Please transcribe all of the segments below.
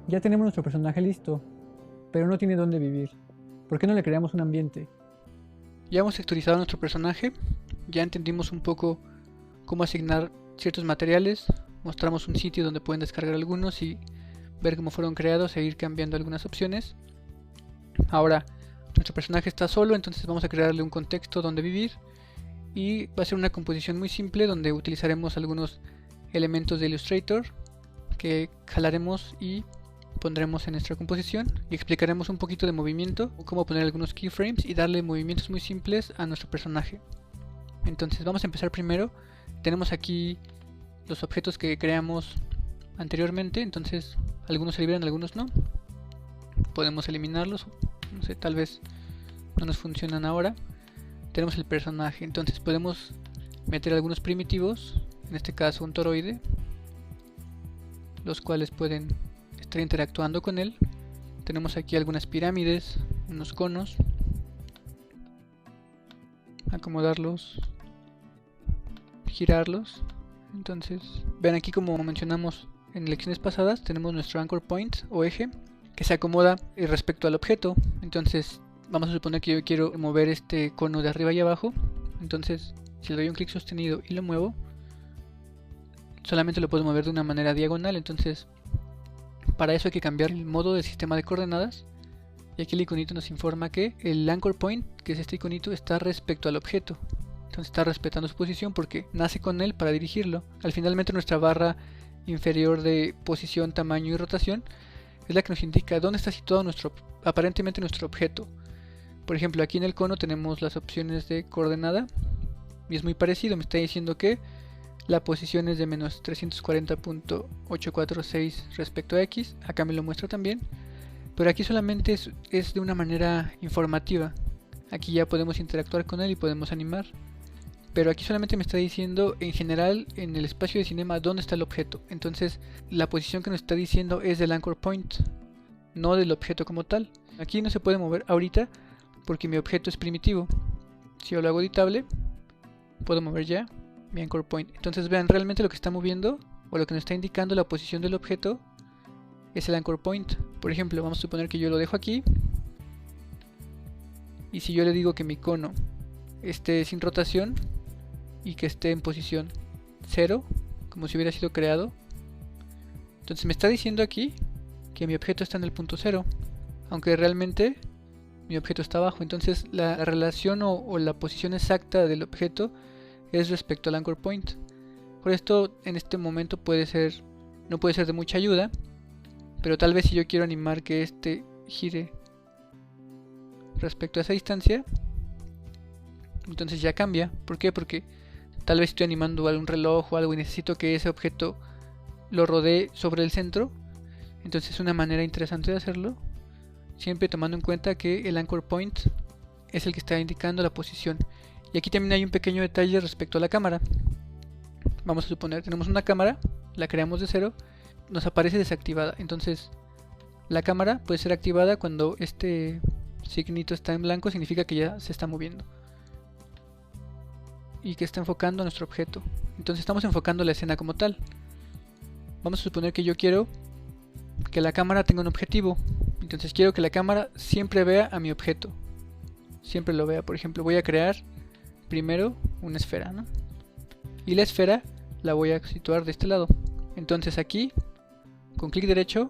Ya tenemos nuestro personaje listo, pero no tiene dónde vivir. ¿Por qué no le creamos un ambiente? Ya hemos texturizado nuestro personaje, ya entendimos un poco cómo asignar ciertos materiales, mostramos un sitio donde pueden descargar algunos y ver cómo fueron creados e ir cambiando algunas opciones. Ahora nuestro personaje está solo, entonces vamos a crearle un contexto donde vivir y va a ser una composición muy simple donde utilizaremos algunos elementos de Illustrator que jalaremos y pondremos en nuestra composición y explicaremos un poquito de movimiento, cómo poner algunos keyframes y darle movimientos muy simples a nuestro personaje. Entonces vamos a empezar primero. Tenemos aquí los objetos que creamos anteriormente, entonces algunos se liberan, algunos no. Podemos eliminarlos, no sé, tal vez no nos funcionan ahora. Tenemos el personaje, entonces podemos meter algunos primitivos, en este caso un toroide, los cuales pueden estar interactuando con él. Tenemos aquí algunas pirámides, unos conos, acomodarlos, girarlos. Entonces ven aquí, como mencionamos en lecciones pasadas, tenemos nuestro anchor point o eje que se acomoda respecto al objeto. Entonces vamos a suponer que yo quiero mover este cono de arriba y abajo. Entonces si le doy un clic sostenido y lo muevo, solamente lo puedo mover de una manera diagonal. Entonces para eso hay que cambiar el modo del sistema de coordenadas. Y aquí el iconito nos informa que el anchor point, que es este iconito, está respecto al objeto. Entonces está respetando su posición porque nace con él para dirigirlo. Al finalmente nuestra barra inferior de posición, tamaño y rotación es la que nos indica dónde está situado aparentemente nuestro objeto. Por ejemplo, aquí en el cono tenemos las opciones de coordenada y es muy parecido. Me está diciendo que la posición es de menos 340.846 respecto a X. Acá me lo muestra también, pero aquí solamente es de una manera informativa. Aquí ya podemos interactuar con él y podemos animar, pero aquí solamente me está diciendo en general en el espacio de cinema dónde está el objeto. Entonces la posición que nos está diciendo es del anchor point, no del objeto como tal. Aquí no se puede mover ahorita porque mi objeto es primitivo. Si yo lo hago editable, puedo mover ya mi anchor point. Entonces vean, realmente lo que está moviendo o lo que nos está indicando la posición del objeto es el anchor point. Por ejemplo, vamos a suponer que yo lo dejo aquí, y si yo le digo que mi cono esté sin rotación y que esté en posición 0, como si hubiera sido creado, entonces me está diciendo aquí que mi objeto está en el punto 0, aunque realmente mi objeto está abajo. Entonces la relación o la posición exacta del objeto es respecto al anchor point. Por esto en este momento no puede ser de mucha ayuda, pero tal vez si yo quiero animar que este gire respecto a esa distancia, entonces ya cambia. ¿Por qué? Porque tal vez estoy animando algún reloj o algo y necesito que ese objeto lo rodee sobre el centro. Entonces es una manera interesante de hacerlo, siempre tomando en cuenta que el anchor point es el que está indicando la posición. Y aquí también hay un pequeño detalle respecto a la cámara. Vamos a suponer, tenemos una cámara, la creamos de cero, nos aparece desactivada. Entonces la cámara puede ser activada cuando este signito está en blanco, significa que ya se está moviendo y que está enfocando a nuestro objeto. Entonces estamos enfocando la escena como tal. Vamos a suponer que yo quiero que la cámara tenga un objetivo. Entonces quiero que la cámara siempre vea a mi objeto, siempre lo vea. Por ejemplo, voy a crear primero una esfera, ¿no? Y la esfera la voy a situar de este lado. Entonces aquí, con clic derecho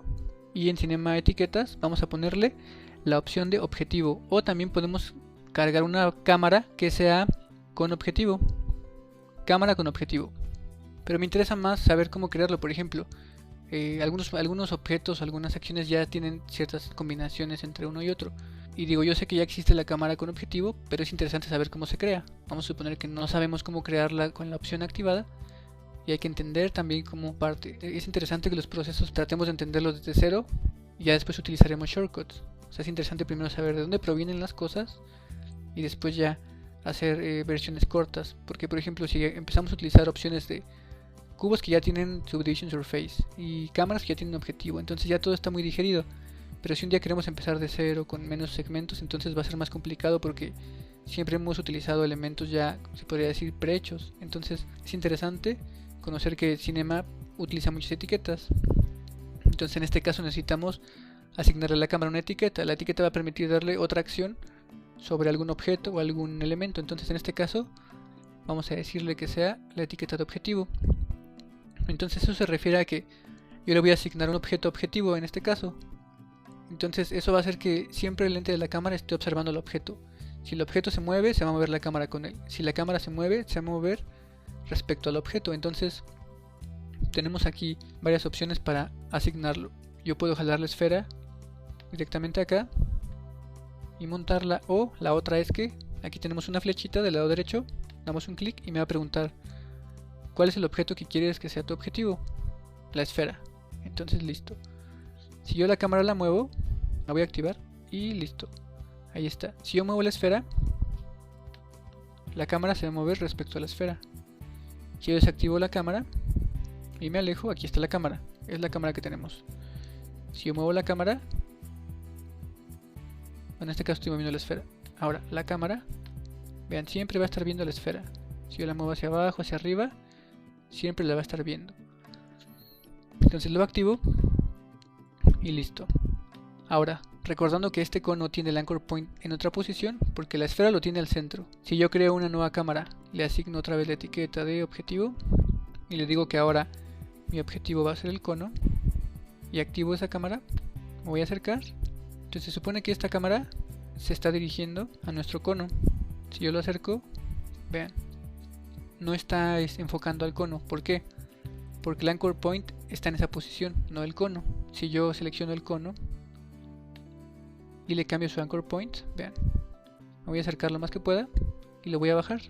y en Cinema Etiquetas, vamos a ponerle la opción de objetivo. O también podemos cargar una cámara que sea con objetivo. Cámara con objetivo. Pero me interesa más saber cómo crearlo. Por ejemplo, algunos objetos, algunas acciones ya tienen ciertas combinaciones entre uno y otro. Y digo, yo sé que ya existe la cámara con objetivo, pero es interesante saber cómo se crea. Vamos a suponer que no sabemos cómo crearla con la opción activada, y hay que entender también cómo parte. Es interesante que los procesos tratemos de entenderlos desde cero y ya después utilizaremos shortcuts. O sea, es interesante primero saber de dónde provienen las cosas y después ya hacer versiones cortas. Porque por ejemplo, si empezamos a utilizar opciones de cubos que ya tienen Subdivision Surface y cámaras que ya tienen objetivo, entonces ya todo está muy digerido. Pero si un día queremos empezar de cero con menos segmentos, entonces va a ser más complicado porque siempre hemos utilizado elementos ya, se podría decir, prehechos. Entonces es interesante conocer que Cinema utiliza muchas etiquetas. Entonces en este caso necesitamos asignarle a la cámara una etiqueta. La etiqueta va a permitir darle otra acción sobre algún objeto o algún elemento. Entonces en este caso vamos a decirle que sea la etiqueta de objetivo. Entonces eso se refiere a que yo le voy a asignar un objeto objetivo en este caso. Entonces eso va a hacer que siempre el lente de la cámara esté observando el objeto. Si el objeto se mueve, se va a mover la cámara con él. Si la cámara se mueve, se va a mover respecto al objeto. Entonces tenemos aquí varias opciones para asignarlo. Yo puedo jalar la esfera directamente acá y montarla, o la otra es que aquí tenemos una flechita del lado derecho, damos un clic y me va a preguntar cuál es el objeto que quieres que sea tu objetivo. La esfera. Entonces listo. Si yo la cámara la muevo, la voy a activar y listo. Ahí está. Si yo muevo la esfera, la cámara se va a mover respecto a la esfera. Si yo desactivo la cámara y me alejo, aquí está la cámara. Es la cámara que tenemos. Si yo muevo la cámara, en este caso estoy moviendo la esfera. Ahora, la cámara, vean, siempre va a estar viendo la esfera. Si yo la muevo hacia abajo, hacia arriba, siempre la va a estar viendo. Entonces lo activo y listo. Ahora, recordando que este cono tiene el anchor point en otra posición, porque la esfera lo tiene al centro. Si yo creo una nueva cámara, le asigno otra vez la etiqueta de objetivo y le digo que ahora mi objetivo va a ser el cono y activo esa cámara, me voy a acercar. Entonces se supone que esta cámara se está dirigiendo a nuestro cono. Si yo lo acerco, vean, no está enfocando al cono. ¿Por qué? Porque el anchor point está en esa posición, no el cono. Si yo selecciono el cono y le cambio su anchor point, vean, me voy a acercar lo más que pueda y lo voy a bajar.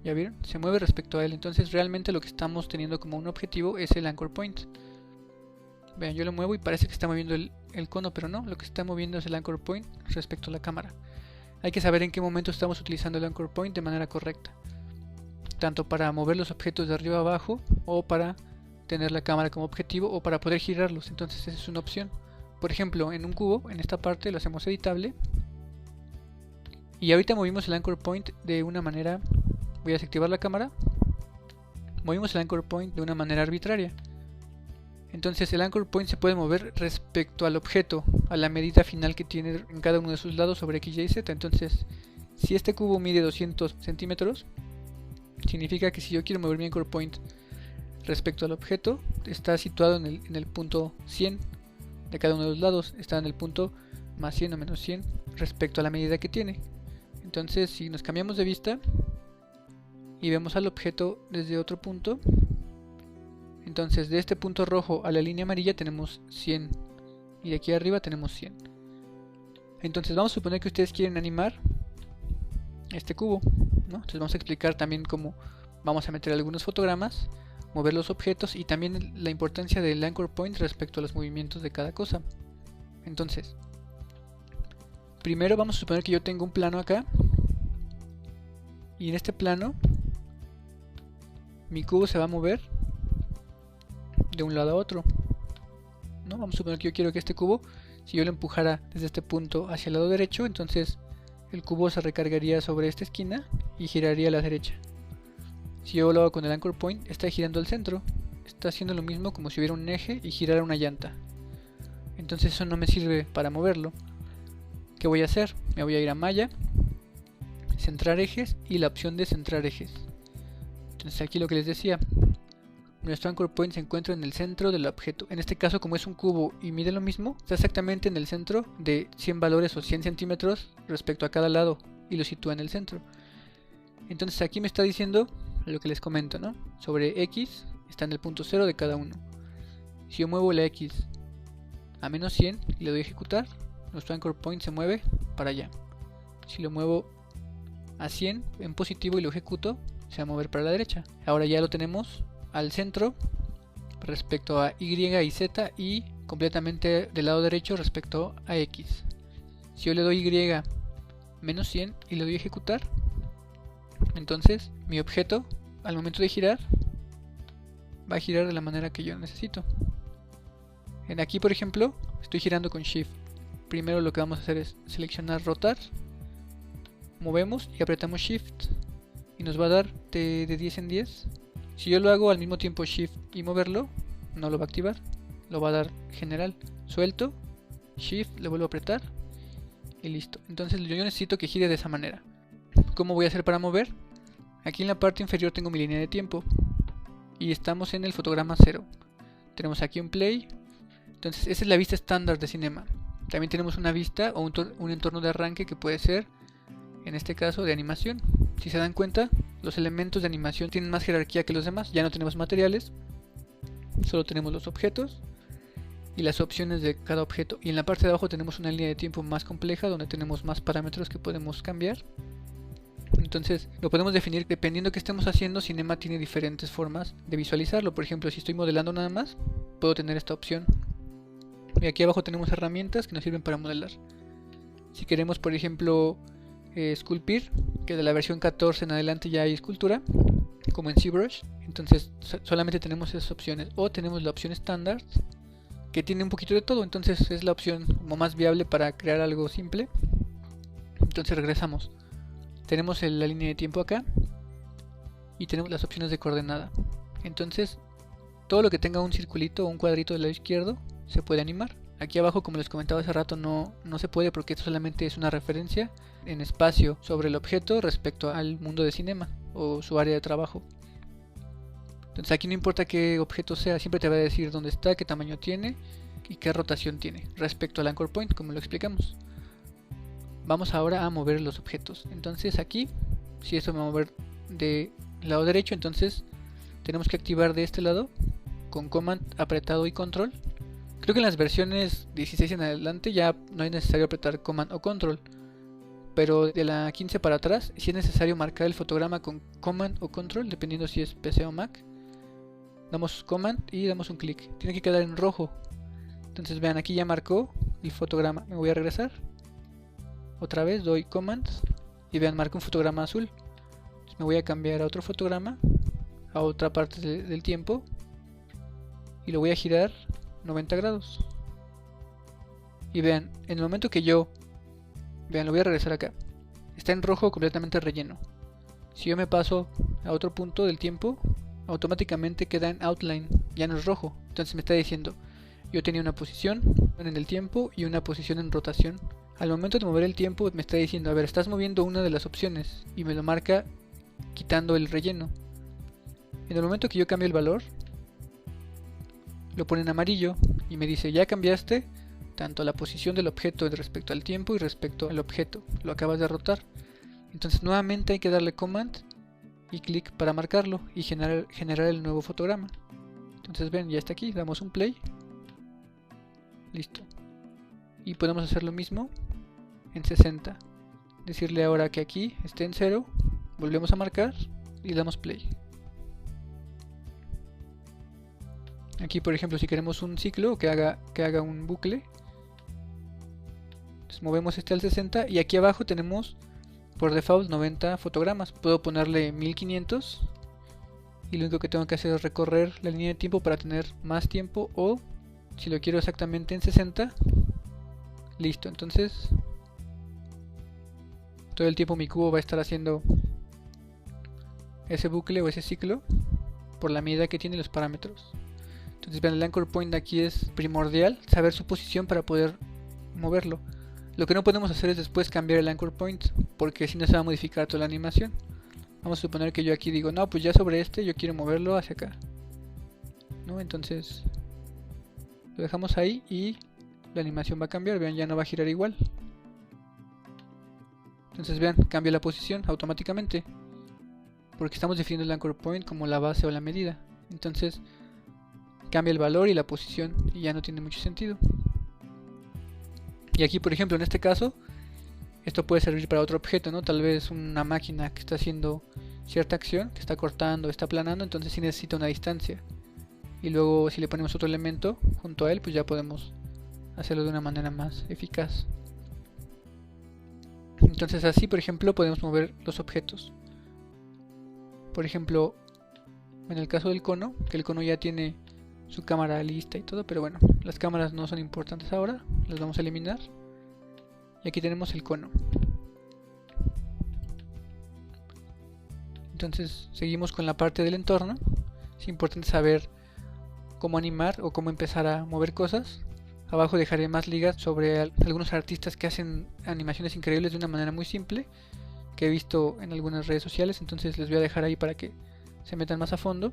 ¿Ya vieron? Se mueve respecto a él. Entonces realmente lo que estamos teniendo como un objetivo es el anchor point. Vean, yo lo muevo y parece que está moviendo el cono, pero no, lo que está moviendo es el anchor point respecto a la cámara. Hay que saber en qué momento estamos utilizando el anchor point de manera correcta, tanto para mover los objetos de arriba a abajo, o para tener la cámara como objetivo, o para poder girarlos. Entonces esa es una opción. Por ejemplo, en un cubo, en esta parte lo hacemos editable, y ahorita movimos el anchor point de una manera, voy a desactivar la cámara, movimos el anchor point de una manera arbitraria. Entonces el anchor point se puede mover respecto al objeto, a la medida final que tiene en cada uno de sus lados sobre X, Y y Z. Entonces, si este cubo mide 200 centímetros, significa que si yo quiero mover mi anchor point respecto al objeto, está situado en el punto 100 de cada uno de los lados. Está en el punto más 100 o menos 100 respecto a la medida que tiene. Entonces, si nos cambiamos de vista y vemos al objeto desde otro punto, entonces de este punto rojo a la línea amarilla tenemos 100 y de aquí arriba tenemos 100. Entonces vamos a suponer que ustedes quieren animar este cubo, ¿no? Entonces vamos a explicar también cómo vamos a meter algunos fotogramas, mover los objetos y también la importancia del anchor point respecto a los movimientos de cada cosa. Entonces, primero vamos a suponer que yo tengo un plano acá, y en este plano mi cubo se va a mover de un lado a otro, ¿no? Vamos a suponer que yo quiero que este cubo, si yo lo empujara desde este punto hacia el lado derecho, entonces el cubo se recargaría sobre esta esquina y giraría a la derecha. Si yo lo hago con el anchor point, está girando al centro, está haciendo lo mismo como si hubiera un eje y girara una llanta. Entonces eso no me sirve para moverlo. ¿Qué voy a hacer? Me voy a ir a malla, centrar ejes y la opción de centrar ejes. Entonces aquí lo que les decía, nuestro anchor point se encuentra en el centro del objeto. En este caso, como es un cubo y mide lo mismo, está exactamente en el centro de 100 valores o 100 centímetros respecto a cada lado y lo sitúa en el centro. Entonces aquí me está diciendo lo que les comento, ¿no? Sobre X está en el punto 0 de cada uno. Si yo muevo la X a menos 100 y le doy a ejecutar, nuestro anchor point se mueve para allá. Si lo muevo a 100 en positivo y lo ejecuto, se va a mover para la derecha. Ahora ya lo tenemos al centro respecto a Y y Z y completamente del lado derecho respecto a X. Si yo le doy Y menos 100 y le doy a ejecutar, entonces mi objeto al momento de girar va a girar de la manera que yo necesito. En aquí, por ejemplo, estoy girando con Shift. Primero lo que vamos a hacer es seleccionar rotar, movemos y apretamos Shift y nos va a dar de 10 en 10. Si yo lo hago al mismo tiempo Shift y moverlo, no lo va a activar, lo va a dar general. Suelto, Shift, le vuelvo a apretar y listo. Entonces yo necesito que gire de esa manera. ¿Cómo voy a hacer para mover? Aquí en la parte inferior tengo mi línea de tiempo y estamos en el fotograma 0. Tenemos aquí un play. Entonces esa es la vista estándar de Cinema. También tenemos una vista o un entorno de arranque que puede ser, en este caso, de animación. Si se dan cuenta, los elementos de animación tienen más jerarquía que los demás. Ya no tenemos materiales, solo tenemos los objetos y las opciones de cada objeto. Y en la parte de abajo tenemos una línea de tiempo más compleja donde tenemos más parámetros que podemos cambiar. Entonces lo podemos definir dependiendo de qué estemos haciendo. Cinema tiene diferentes formas de visualizarlo. Por ejemplo, si estoy modelando nada más, puedo tener esta opción. Y aquí abajo tenemos herramientas que nos sirven para modelar. Si queremos, por ejemplo, esculpir, que de la versión 14 en adelante ya hay escultura, como en ZBrush, entonces solamente tenemos esas opciones. O tenemos la opción estándar, que tiene un poquito de todo, entonces es la opción como más viable para crear algo simple. Entonces regresamos. Tenemos la línea de tiempo acá y tenemos las opciones de coordenada. Entonces todo lo que tenga un circulito o un cuadrito del lado izquierdo se puede animar. Aquí abajo, como les comentaba hace rato, no se puede porque esto solamente es una referencia en espacio sobre el objeto respecto al mundo de Cinema o su área de trabajo. Entonces aquí no importa qué objeto sea, siempre te va a decir dónde está, qué tamaño tiene y qué rotación tiene respecto al anchor point, como lo explicamos. Vamos ahora a mover los objetos. Entonces aquí, si esto me va a mover de lado derecho, entonces tenemos que activar de este lado con Command apretado y Control. Creo que en las versiones 16 en adelante ya no es necesario apretar Command o Control, pero de la 15 para atrás sí es necesario marcar el fotograma con Command o Control, dependiendo si es PC o Mac. Damos Command y damos un clic. Tiene que quedar en rojo. Entonces vean, aquí ya marcó el fotograma. Me voy a regresar. Otra vez doy Command y vean, marca un fotograma azul. Entonces me voy a cambiar a otro fotograma, a otra parte del tiempo, y lo voy a girar 90 grados. Y vean, en el momento que yo... Vean, lo voy a regresar acá. Está en rojo completamente relleno. Si yo me paso a otro punto del tiempo, automáticamente queda en outline, ya no es rojo. Entonces me está diciendo, yo tenía una posición en el tiempo y una posición en rotación. Al momento de mover el tiempo me está diciendo, a ver, estás moviendo una de las opciones, y me lo marca quitando el relleno. En el momento que yo cambio el valor, lo pone en amarillo y me dice, ya cambiaste tanto la posición del objeto respecto al tiempo y respecto al objeto, lo acabas de rotar. Entonces nuevamente hay que darle Command y clic para marcarlo y generar el nuevo fotograma. Entonces ven, ya está aquí, damos un play, listo. Y podemos hacer lo mismo en 60, decirle ahora que aquí esté en 0, volvemos a marcar y damos play. Aquí, por ejemplo, si queremos un ciclo que haga un bucle, entonces movemos este al 60 y aquí abajo tenemos por default 90 fotogramas. Puedo ponerle 1500 y lo único que tengo que hacer es recorrer la línea de tiempo para tener más tiempo, o si lo quiero exactamente en 60, listo. Entonces todo el tiempo mi cubo va a estar haciendo ese bucle o ese ciclo por la medida que tiene los parámetros. Entonces vean, el anchor point de aquí es primordial, saber su posición para poder moverlo. Lo que no podemos hacer es después cambiar el anchor point, porque si no se va a modificar toda la animación. Vamos a suponer que yo aquí digo, no, pues ya sobre este yo quiero moverlo hacia acá, ¿no? Entonces lo dejamos ahí y la animación va a cambiar, vean, ya no va a girar igual. Entonces vean, cambia la posición automáticamente, porque estamos definiendo el anchor point como la base o la medida. Entonces cambia el valor y la posición y ya no tiene mucho sentido. Y aquí, por ejemplo, en este caso, esto puede servir para otro objeto, ¿no? Tal vez una máquina que está haciendo cierta acción, que está cortando, está aplanando, entonces sí necesita una distancia. Y luego si le ponemos otro elemento junto a él, pues ya podemos hacerlo de una manera más eficaz. Entonces así, por ejemplo, podemos mover los objetos. Por ejemplo, en el caso del cono, que el cono ya tiene su cámara lista y todo, pero bueno, las cámaras no son importantes ahora, las vamos a eliminar. Y aquí tenemos el cono. Entonces seguimos con la parte del entorno. Es importante saber cómo animar o cómo empezar a mover cosas. Abajo dejaré más ligas sobre algunos artistas que hacen animaciones increíbles de una manera muy simple, que he visto en algunas redes sociales, entonces les voy a dejar ahí para que se metan más a fondo.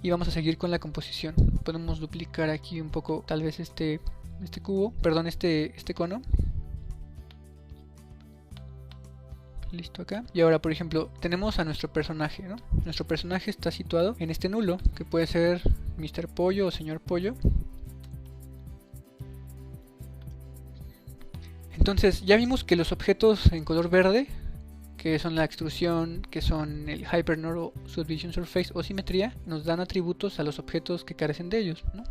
Y vamos a seguir con la composición. Podemos duplicar aquí un poco tal vez este cubo, perdón, este cono. Listo acá. Y ahora, por ejemplo, tenemos a nuestro personaje, ¿no? Nuestro personaje está situado en este nulo, que puede ser Mr. Pollo o Señor Pollo. Entonces, ya vimos que los objetos en color verde, que son la extrusión, que son el Hypernode o Subdivision Surface o simetría, nos dan atributos a los objetos que carecen de ellos, ¿no?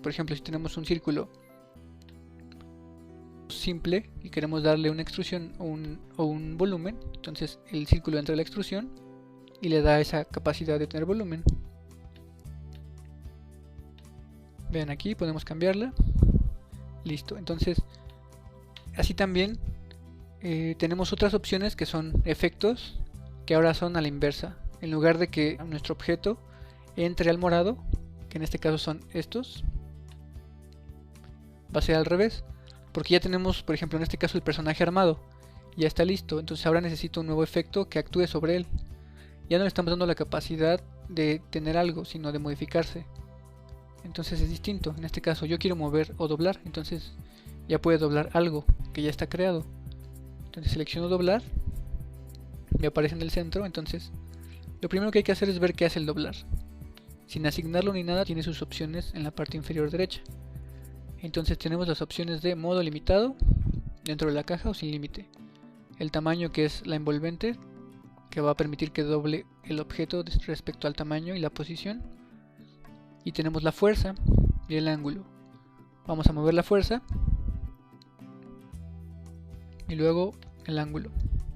Por ejemplo, si tenemos un círculo simple y queremos darle una extrusión o un volumen, entonces el círculo entra en la extrusión y le da esa capacidad de tener volumen. Vean, aquí podemos cambiarla. Listo, entonces así también tenemos otras opciones que son efectos, que ahora son a la inversa. En lugar de que nuestro objeto entre al morado, que en este caso son estos, va a ser al revés, porque ya tenemos, por ejemplo, en este caso el personaje armado, ya está listo. Entonces ahora necesito un nuevo efecto que actúe sobre él. Ya no le estamos dando la capacidad de tener algo, sino de modificarse. Entonces es distinto. En este caso yo quiero mover o doblar, entonces ya puede doblar algo que ya está creado. Entonces selecciono doblar, me aparece en el centro. Entonces lo primero que hay que hacer es ver qué hace el doblar. Sin asignarlo ni nada, tiene sus opciones en la parte inferior derecha. Entonces tenemos las opciones de modo limitado, dentro de la caja o sin límite. El tamaño, que es la envolvente, que va a permitir que doble el objeto respecto al tamaño y la posición. Y tenemos la fuerza y el ángulo. Vamos a mover la fuerza y luego el ángulo.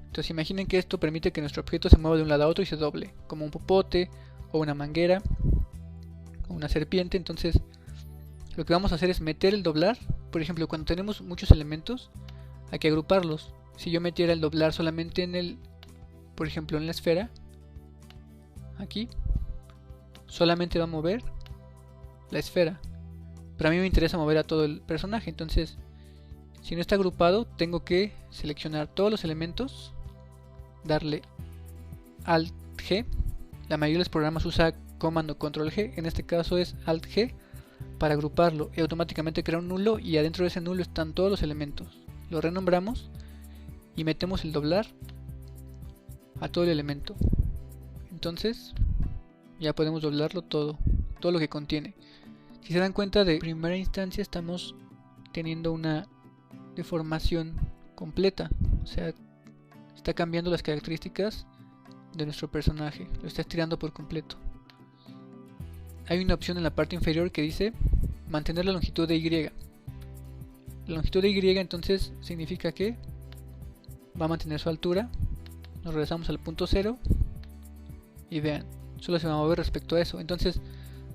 Entonces imaginen que esto permite que nuestro objeto se mueva de un lado a otro y se doble, como un popote o una manguera o una serpiente. Entonces lo que vamos a hacer es meter el doblar. Por ejemplo, cuando tenemos muchos elementos hay que agruparlos. Si yo metiera el doblar solamente en el, por ejemplo, en la esfera, aquí solamente va a mover la esfera, pero a mí me interesa mover a todo el personaje. Entonces si no está agrupado, tengo que seleccionar todos los elementos, darle Alt G. La mayoría de los programas usa comando Control G, en este caso es Alt G para agruparlo, y automáticamente crea un nulo, y adentro de ese nulo están todos los elementos. Lo renombramos y metemos el doblar a todo el elemento. Entonces ya podemos doblarlo todo lo que contiene. Si se dan cuenta, de primera instancia estamos teniendo una deformación completa, o sea, está cambiando las características de nuestro personaje, lo está estirando por completo. Hay una opción en la parte inferior que dice mantener la longitud de Y. La longitud de Y entonces significa que va a mantener su altura. Nos regresamos al punto 0 y vean, solo se va a mover respecto a eso. Entonces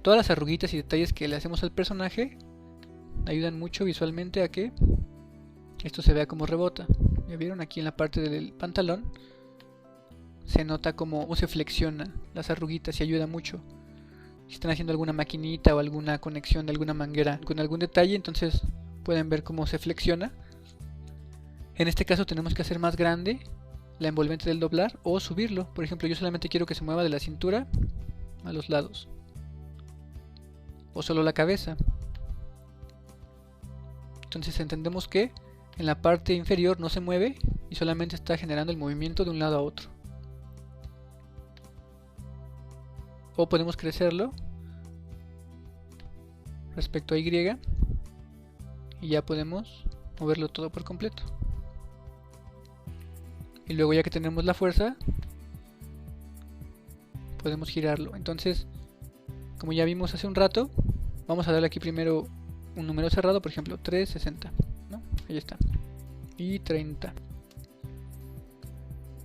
todas las arruguitas y detalles que le hacemos al personaje ayudan mucho visualmente a que esto se vea como rebota. Ya vieron, aquí en la parte del pantalón se nota cómo se flexionan las arruguitas y ayuda mucho. Si están haciendo alguna maquinita o alguna conexión de alguna manguera con algún detalle, entonces pueden ver cómo se flexiona. En este caso tenemos que hacer más grande la envolvente del doblar o subirlo. Por ejemplo, yo solamente quiero que se mueva de la cintura a los lados, o solo la cabeza. Entonces entendemos que en la parte inferior no se mueve y solamente está generando el movimiento de un lado a otro. O podemos crecerlo respecto a Y y ya podemos moverlo todo por completo. Y luego, ya que tenemos la fuerza, podemos girarlo. Entonces, como ya vimos hace un rato, vamos a darle aquí primero un número cerrado, por ejemplo 360, ¿no? Ahí está, y 30.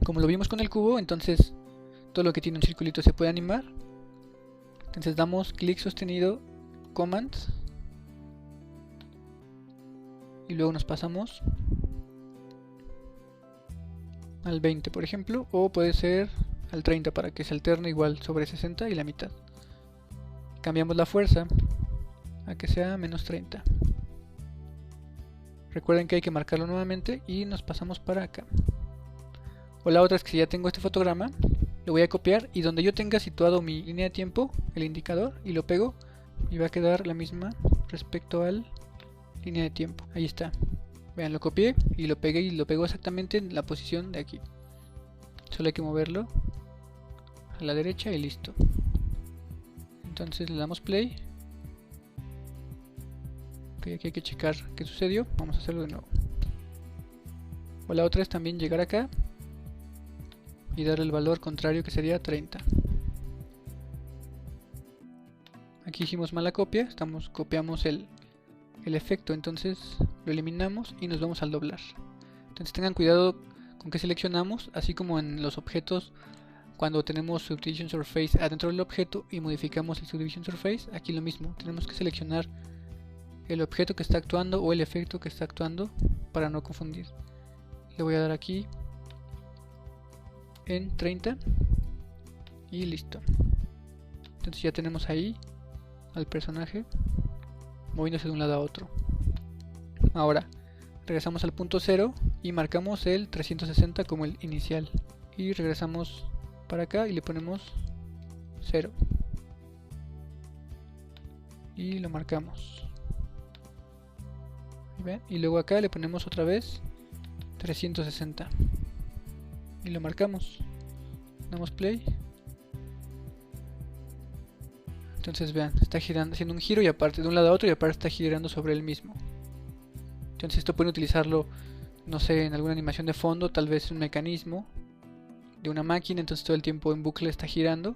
Como lo vimos con el cubo, entonces todo lo que tiene un circulito se puede animar. Entonces damos clic sostenido, Command, y luego nos pasamos al 20, por ejemplo, o puede ser al 30 para que se alterne igual sobre 60 y la mitad. cambiamos la fuerza a que sea menos 30. Recuerden que hay que marcarlo nuevamente y nos pasamos para acá. O la otra es que si ya tengo este fotograma, lo voy a copiar y donde yo tenga situado mi línea de tiempo, el indicador, y lo pego, y va a quedar la misma respecto a la línea de tiempo. Ahí está. Vean, lo copié y lo pegué y lo pego exactamente en la posición de aquí. Solo hay que moverlo a la derecha y listo. Entonces le damos play. Ok, aquí hay que checar qué sucedió. Vamos a hacerlo de nuevo. O la otra es también llegar acá y darle el valor contrario, que sería 30. Aquí hicimos mala copia, copiamos el efecto, entonces lo eliminamos y nos vamos al doblar. Entonces tengan cuidado con qué seleccionamos, así como en los objetos cuando tenemos Subdivision Surface adentro del objeto y modificamos el Subdivision Surface. Aquí lo mismo, tenemos que seleccionar el objeto que está actuando o el efecto que está actuando para no confundir. Le voy a dar aquí en 30 y listo. Entonces ya tenemos ahí al personaje moviéndose de un lado a otro. Ahora regresamos al punto 0 y marcamos el 360 como el inicial y regresamos para acá y le ponemos 0 y lo marcamos. ¿Ven? Y luego acá le ponemos otra vez 360 y lo marcamos, damos play. Entonces vean, está girando, haciendo un giro y aparte de un lado a otro y aparte está girando sobre el mismo. Entonces esto pueden utilizarlo, no sé, en alguna animación de fondo, tal vez un mecanismo de una máquina, entonces todo el tiempo en bucle está girando.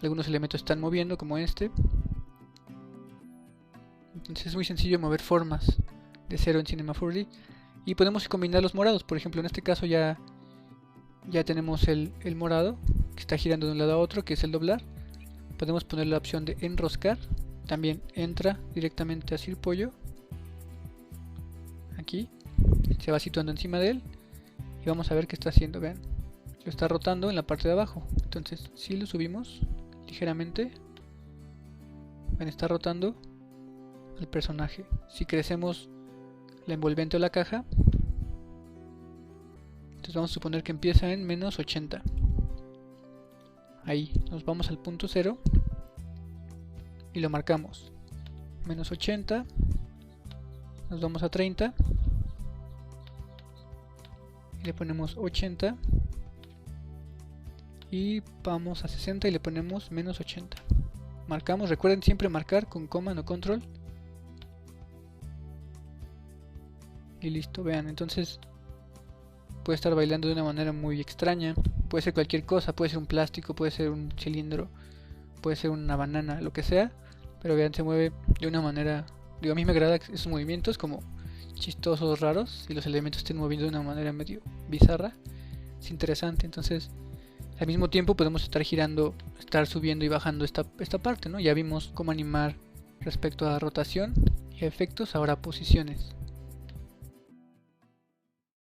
Algunos elementos están moviendo como este. Entonces es muy sencillo mover formas de cero en Cinema 4D. Y podemos combinar los morados, por ejemplo en este caso ya tenemos el morado que está girando de un lado a otro, que es el doblar. Podemos poner la opción de enroscar, también entra directamente a Cirpollo. Aquí se va situando encima de él y vamos a ver qué está haciendo. Vean, lo está rotando en la parte de abajo. Entonces si lo subimos ligeramente, ven, está rotando el personaje. Si crecemos la envolvente o la caja, entonces vamos a suponer que empieza en menos 80. Ahí nos vamos al punto 0 y lo marcamos. Menos 80, nos vamos a 30 y le ponemos 80 y vamos a 60 y le ponemos menos 80. Marcamos, recuerden siempre marcar con coma, no control. Y listo, vean, entonces puede estar bailando de una manera muy extraña. Puede ser cualquier cosa, puede ser un plástico, puede ser un cilindro, puede ser una banana, lo que sea. Pero vean, se mueve de una manera, digo, a mí me agrada esos movimientos como chistosos, raros. Y los elementos estén moviendo de una manera medio bizarra, es interesante. Entonces al mismo tiempo podemos estar girando, estar subiendo y bajando esta parte, ¿no? Ya vimos cómo animar respecto a rotación y a efectos, ahora posiciones.